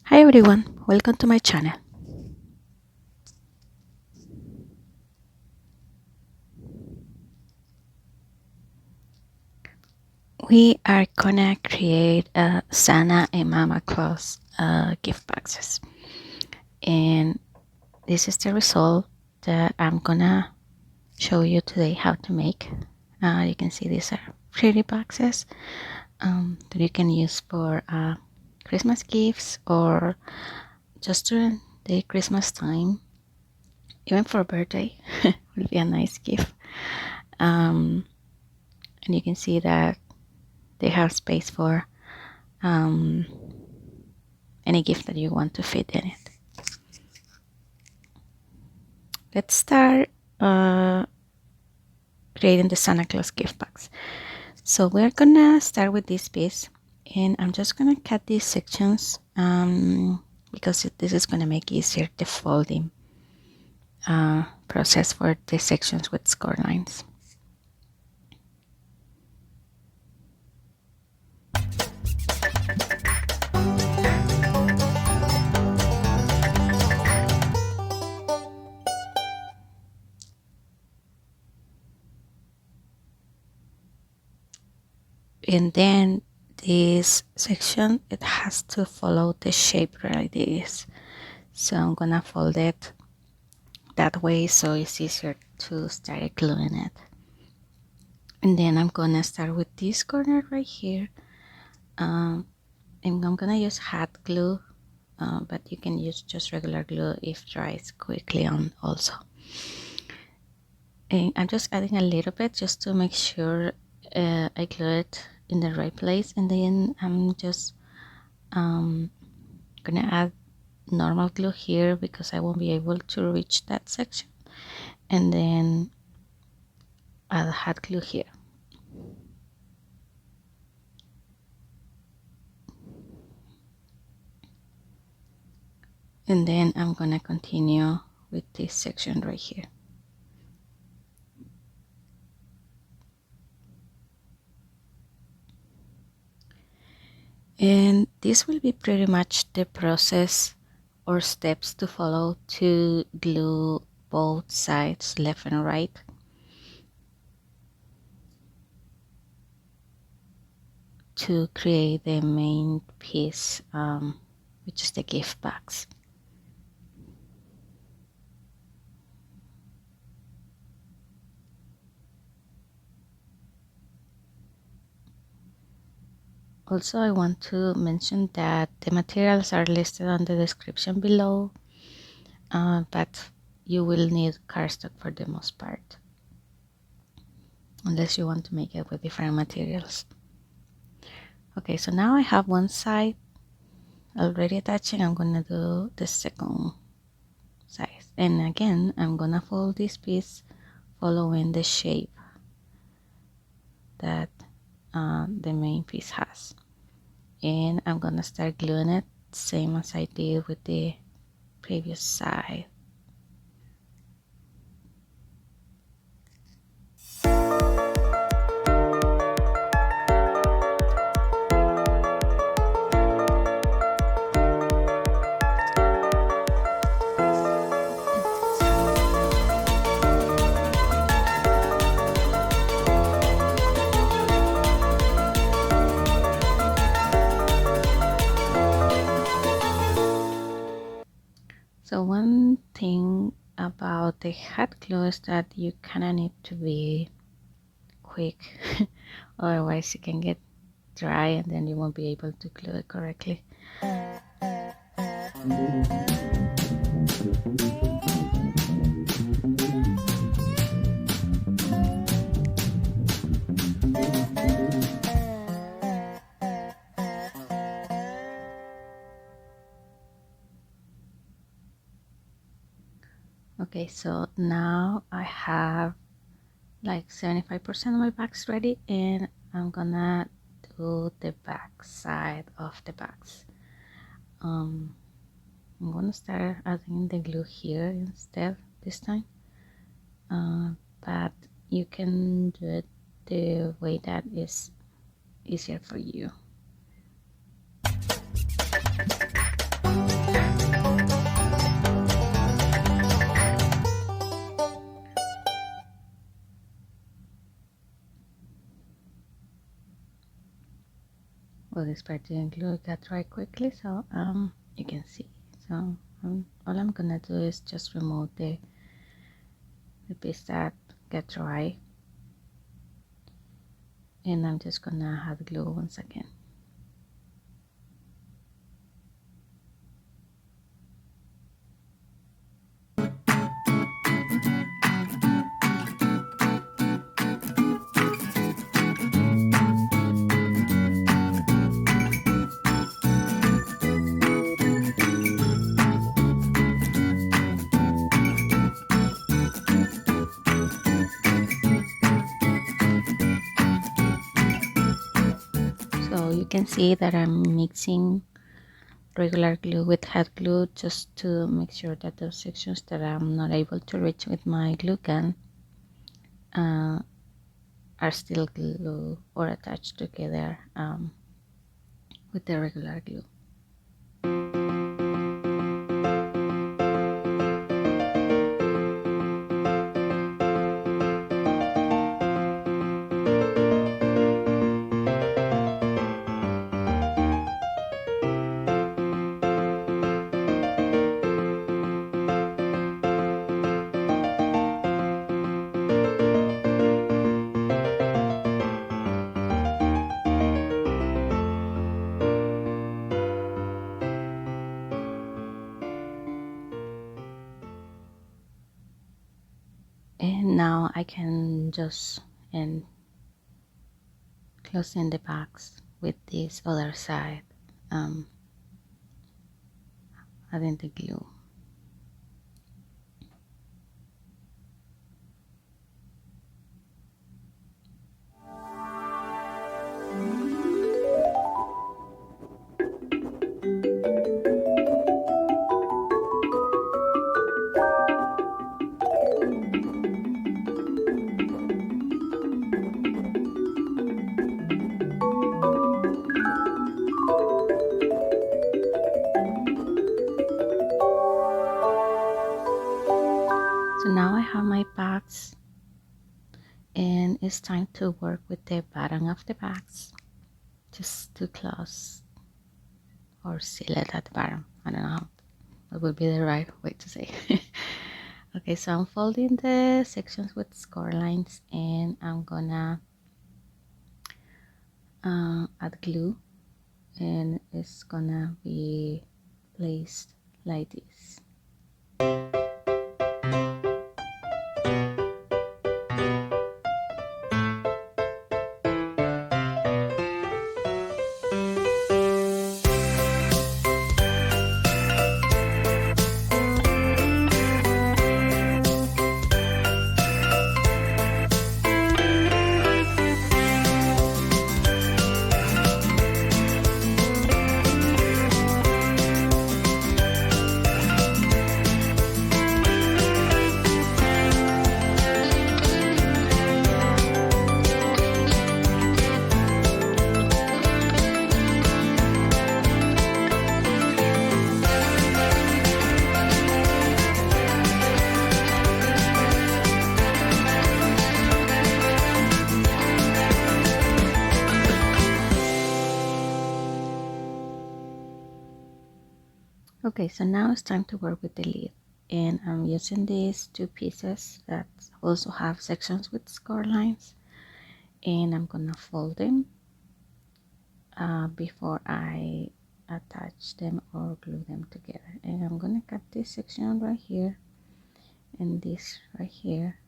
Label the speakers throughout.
Speaker 1: Hi everyone, welcome to my channel. We are gonna create a Santa and Mama Claus gift boxes, and this is the result that I'm gonna show you today how to make. You can see these are pretty boxes that you can use for Christmas gifts or just during the Christmas time, even for a birthday would be a nice gift. And you can see that they have space for any gift that you want to fit in it. Let's start creating the Santa Claus gift box. So we're gonna start with this piece, and I'm just gonna cut these sections because this is gonna make easier the folding process for the sections with score lines. And then this section, it has to follow the shape like this. So I'm gonna fold it that way so it's easier to start gluing it. And then I'm gonna start with this corner right here, and I'm gonna use hot glue, but you can use just regular glue if dries quickly on also. And I'm just adding a little bit just to make sure I glue it in the right place, and then I'm just gonna add normal glue here because I won't be able to reach that section, and then add hot glue here. And then I'm gonna continue with this section right here. And this will be pretty much the process or steps to follow to glue both sides, left and right. To create the main piece, which is the gift box. Also, I want to mention that the materials are listed on the description below, but you will need cardstock for the most part, unless you want to make it with different materials. Okay, so now I have one side already attaching. I'm gonna do the second side, and again I'm gonna fold this piece following the shape that the main piece has, and I'm gonna start gluing it same as I did with the previous side. So one thing about the hot glue is that you kind of need to be quick otherwise it can get dry and then you won't be able to glue it correctly. Okay, so now I have like 75% of my box ready, and I'm gonna do the back side of the box. I'm gonna start adding the glue here instead this time, but you can do it the way that is easier for you. for this particular glue got dry quickly, so you can see. So all I'm gonna do is just remove the piece that got dry, and I'm just gonna hot glue once again. So you can see that I'm mixing regular glue with hot glue just to make sure that those sections that I'm not able to reach with my glue gun are still glued or attached together with the regular glue. And now I can just close in the box with this other side, adding the glue. So now I have my box, and it's time to work with the bottom of the box, just to close or seal it at the bottom. I don't know what would be the right way to say. Okay, so I'm folding the sections with score lines, and I'm gonna add glue, and it's gonna be placed like this. Okay, so now it's time to work with the lid, and I'm using these two pieces that also have sections with score lines, and I'm gonna fold them before I attach them or glue them together. And I'm gonna cut this section right here and this right here,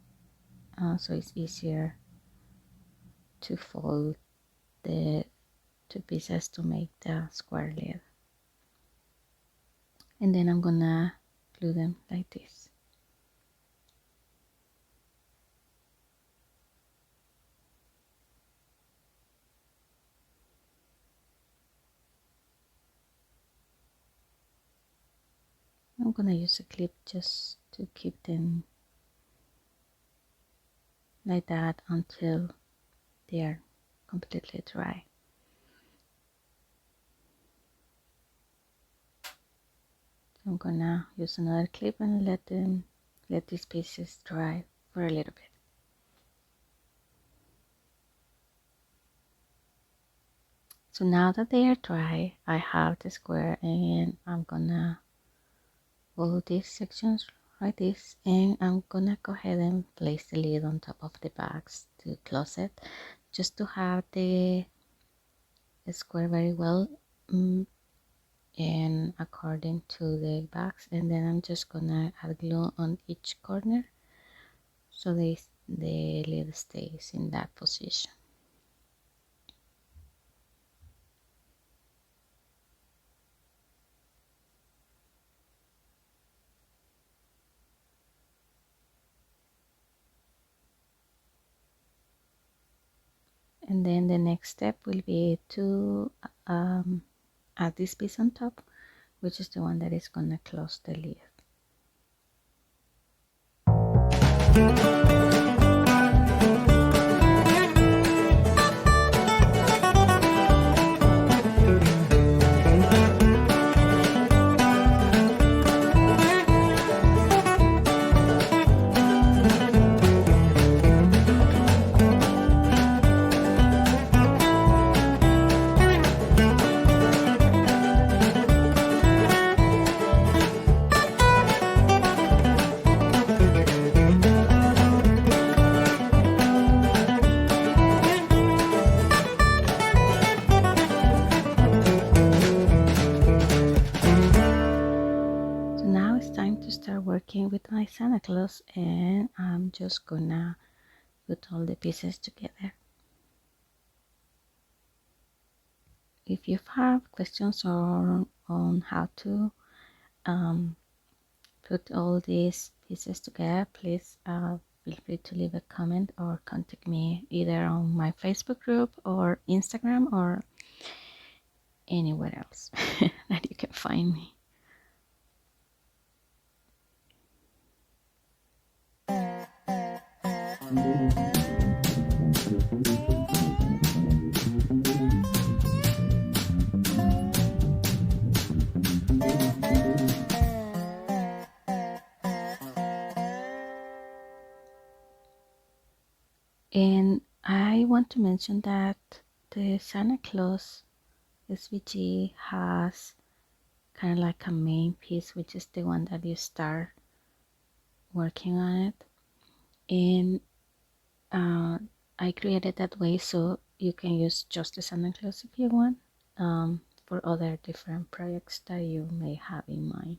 Speaker 1: so it's easier to fold the two pieces to make the square lid. And then I'm gonna glue them like this. I'm gonna use a clip just to keep them like that until they are completely dry. I'm gonna use another clip and let these pieces dry for a little bit. So now that they are dry, I have the square and I'm gonna fold these sections like this, and I'm gonna go ahead and place the lid on top of the bags to close it, just to have the square very well and according to the bags. And then I'm just gonna add glue on each corner so the lid stays in that position. And then the next step will be to add this piece on top, which is the one that is gonna close the lid. Working with my Santa Claus, and I'm just gonna put all the pieces together. If you have questions on how to put all these pieces together, please feel free to leave a comment or contact me either on my Facebook group or Instagram or anywhere else that you can find me. And I want to mention that the Santa Claus SVG has kind of like a main piece, which is the one that you start working on it. And I created that way so you can use just the Santa Claus if you want, for other different projects that you may have in mind.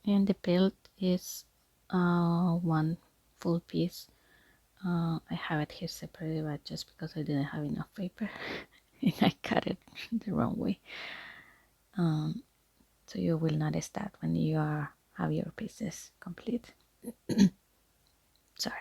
Speaker 1: And the build is one full piece. I have it here separately, but just because I didn't have enough paper and I cut it the wrong way. So you will notice that when you have your pieces complete. Sorry.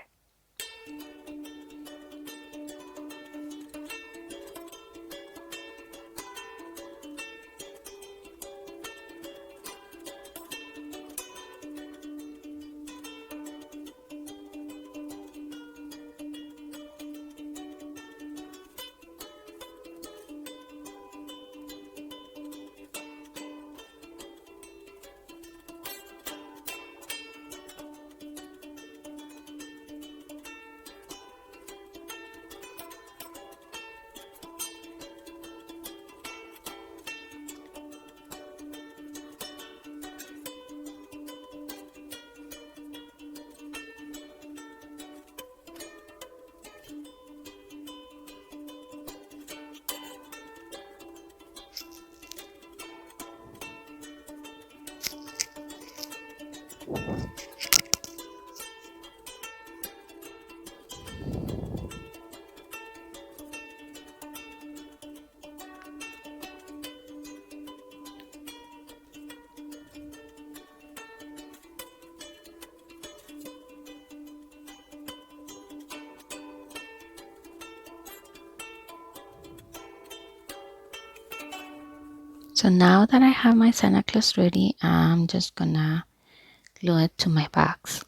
Speaker 1: So now that I have my Santa Claus ready, I'm just gonna glue it to my bags.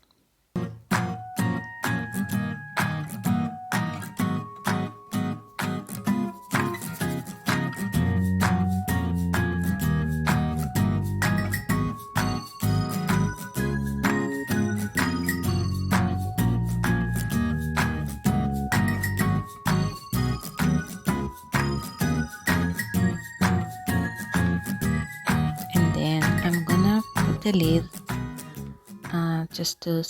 Speaker 1: the lid just to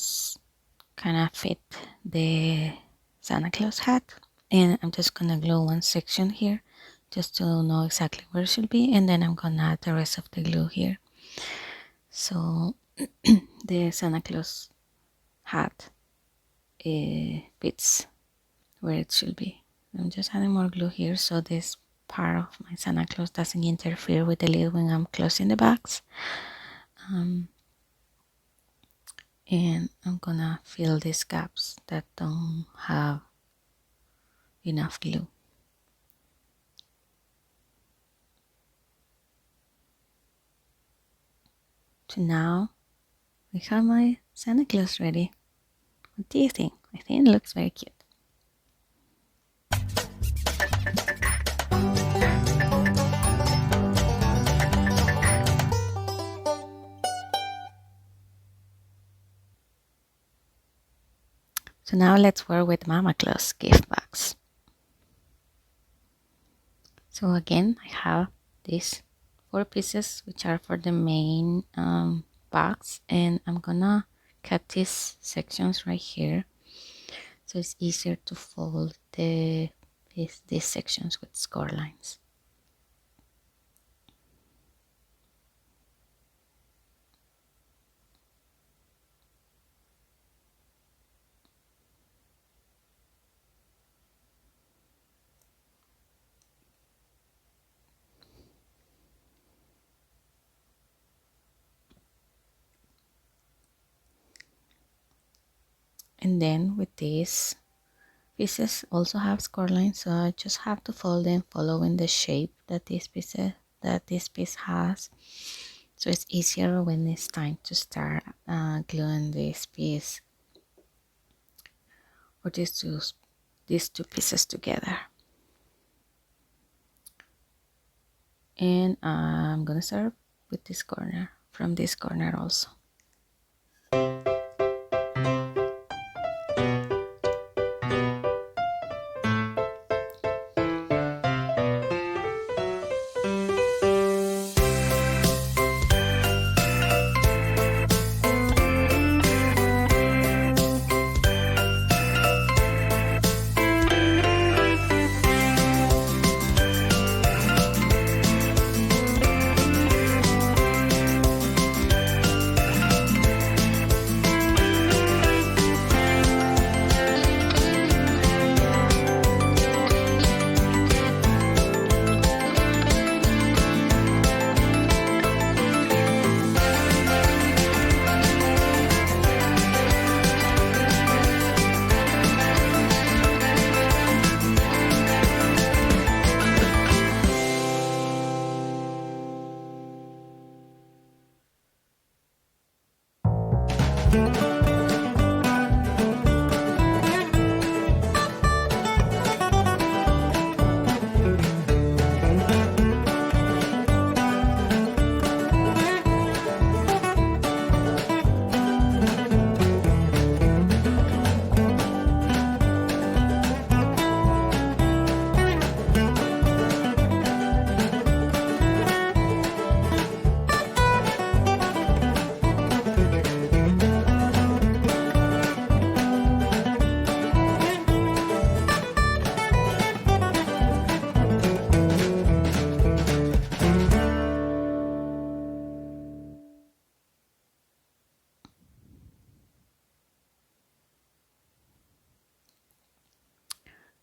Speaker 1: kind of fit the Santa Claus hat, and I'm just gonna glue one section here just to know exactly where it should be, and then I'm gonna add the rest of the glue here so the Santa Claus hat fits where it should be. I'm just adding more glue here so this part of my Santa Claus doesn't interfere with the lid when I'm closing the bags. And I'm gonna fill these gaps that don't have enough glue. So now we have my Santa Claus ready. What do you think? I think it looks very cute. So now let's work with Mama Claus gift bags. So again, I have these 4 pieces which are for the main box, and I'm gonna cut these sections right here so it's easier to fold these sections with score lines. And then with these pieces also have score lines, so I just have to fold them following the shape that this piece has, so it's easier when it's time to start gluing this piece or these two pieces together. And I'm gonna start with this corner, from this corner also.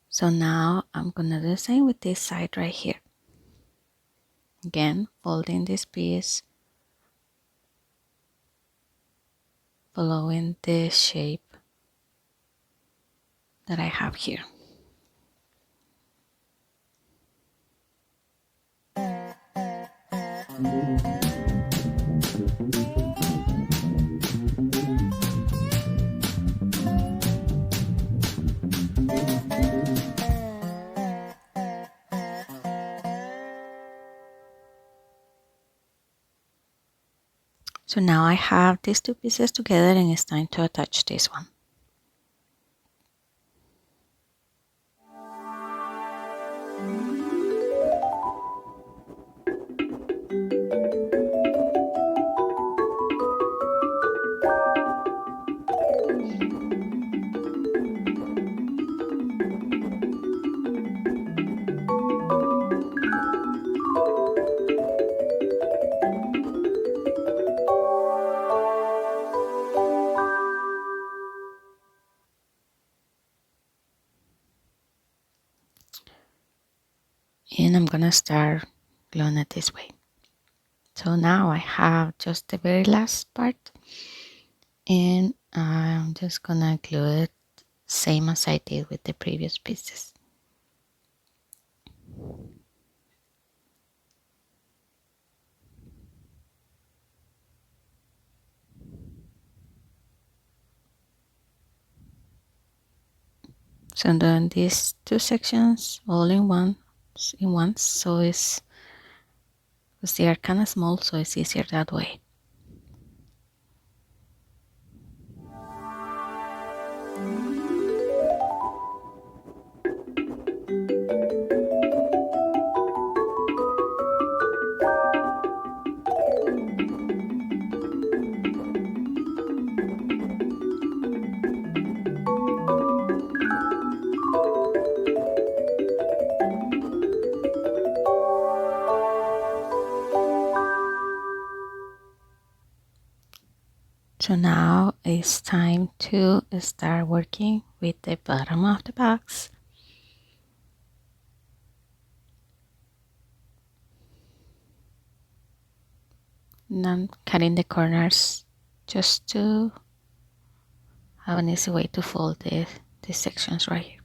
Speaker 1: So now I'm gonna do the same with this side right here. Again, folding this piece, following the shape that I have here. So now I have these 2 pieces together and it's time to attach this one. And I'm gonna start gluing it this way. So now I have just the very last part, and I'm just gonna glue it same as I did with the previous pieces. So I'm doing these two sections all in once, so it's because they are kind of small, so it's easier that way. So now it's time to start working with the bottom of the box. And I'm cutting the corners just to have an easy way to fold the sections right here.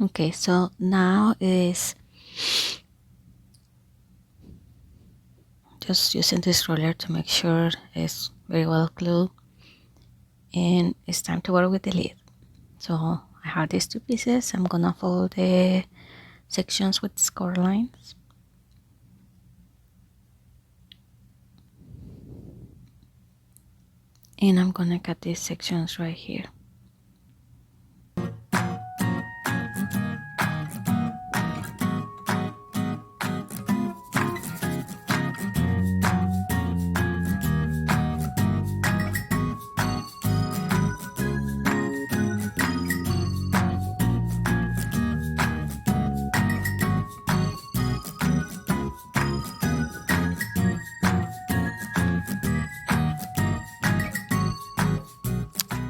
Speaker 1: Okay, so now is just using this roller to make sure it's very well glued, and it's time to work with the lid. So I have these two pieces. I'm gonna fold the sections with score lines, and I'm gonna cut these sections right here.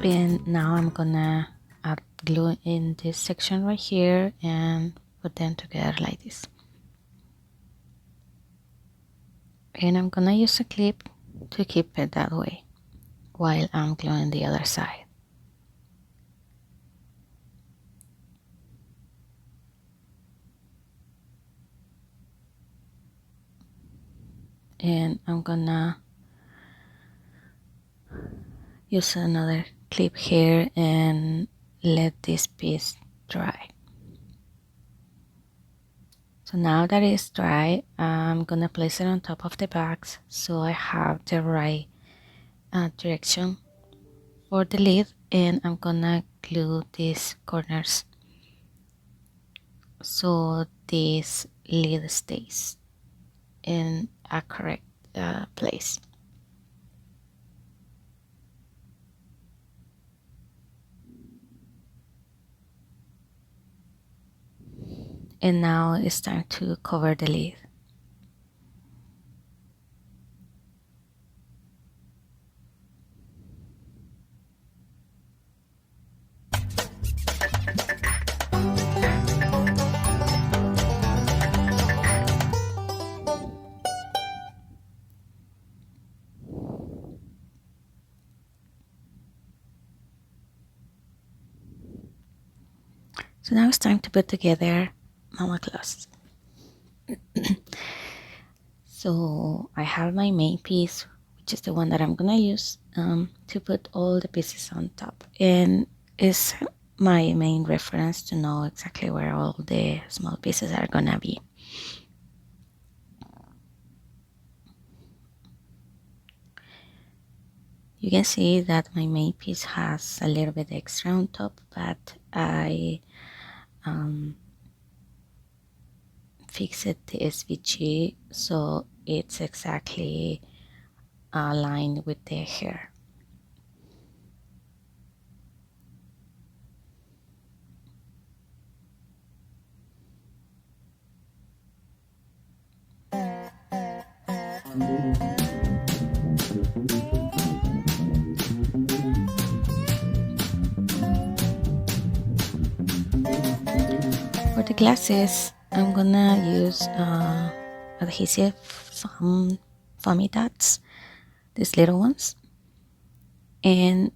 Speaker 1: And now I'm gonna add glue in this section right here and put them together like this. And I'm gonna use a clip to keep it that way while I'm gluing the other side. And I'm gonna use another clip here and let this piece dry. So now that it's dry, I'm gonna place it on top of the box so I have the right direction for the lid, and I'm gonna glue these corners so this lid stays in a correct place. And now it's time to cover the lid. So now it's time to put together Mama Claus. So I have my main piece, which is the one that I'm gonna use to put all the pieces on top, and it's my main reference to know exactly where all the small pieces are gonna be. You can see that my main piece has a little bit extra on top, but I fixed the SVG so it's exactly aligned with the hair. For the glasses, I'm gonna use adhesive, some foamy dots, these little ones. And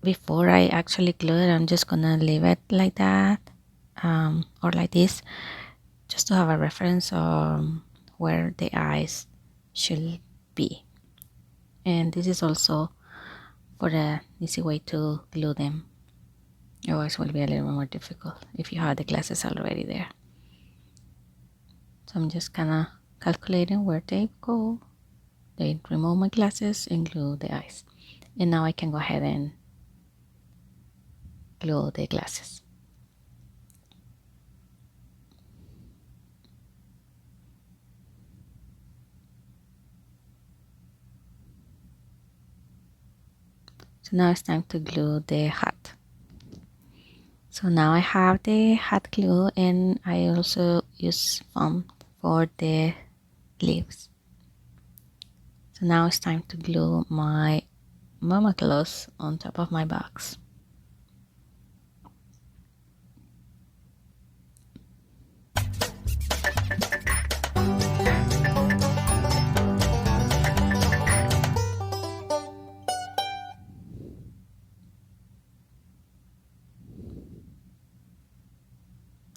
Speaker 1: before I actually glue it, I'm just gonna leave it like that, or like this, just to have a reference on where the eyes should be. And this is also for the easy way to glue them. Otherwise, it will be a little more difficult if you have the glasses already there. So I'm just kind of calculating where they go. They remove my glasses and glue the eyes. And now I can go ahead and glue the glasses. So now it's time to glue the hat. So now I have the hat glue, and I also use foam for the leaves. So now it's time to glue my Mama Claus on top of my box.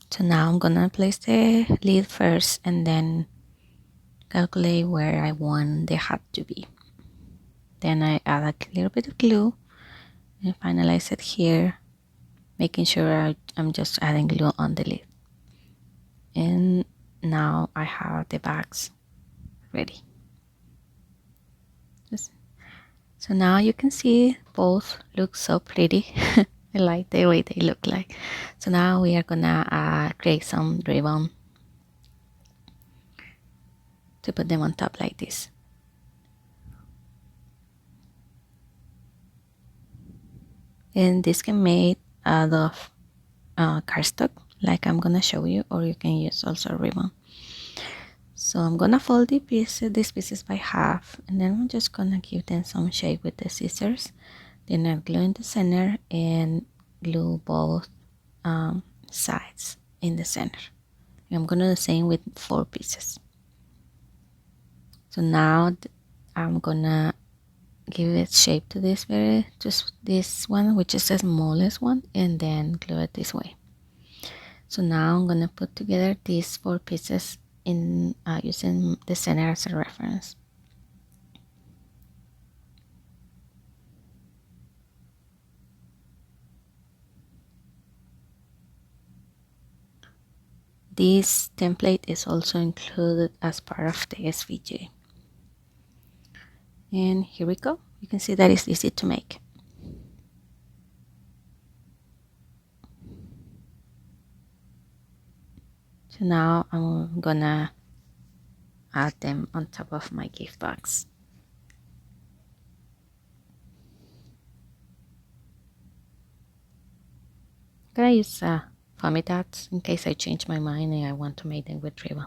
Speaker 1: So now I'm gonna place the lid first and then calculate where I want the hat to be. Then I add a little bit of glue and finalize it here, making sure I'm just adding glue on the lid. And now I have the bags ready. So now you can see both look so pretty. I like the way they look like. So now we are gonna create some ribbon to put them on top like this. And this can be made out of cardstock, like I'm gonna show you, or you can use also ribbon. So I'm gonna fold these pieces by half, and then I'm just gonna give them some shape with the scissors. Then I glue in the center and glue both sides in the center. And I'm gonna do the same with 4 pieces. So now I'm gonna give it shape to this one, which is the smallest one, and then glue it this way. So now I'm gonna put together these 4 pieces in using the center as a reference. This template is also included as part of the SVG. And here we go. You can see that it's easy to make. So now I'm gonna add them on top of my gift box. I'm gonna use foamy dots in case I change my mind and I want to make them with ribbon.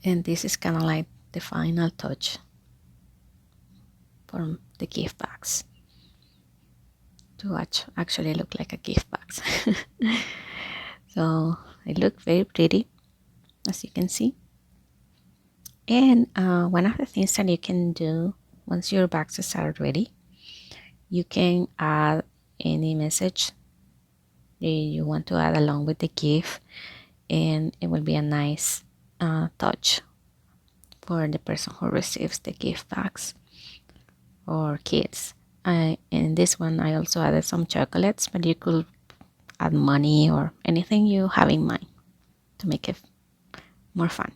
Speaker 1: And this is kind of like the final touch for the gift box to actually look like a gift box. So it looks very pretty, as you can see. And one of the things that you can do once your boxes are ready, you can add any message you want to add along with the gift, and it will be a nice touch for the person who receives the gift bags or kids. In this one I also added some chocolates, but you could add money or anything you have in mind to make it more fun.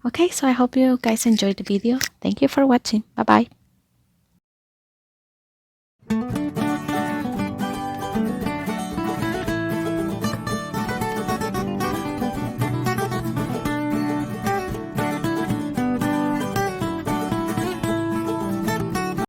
Speaker 1: Okay, so I hope you guys enjoyed the video. Thank you for watching. Bye bye.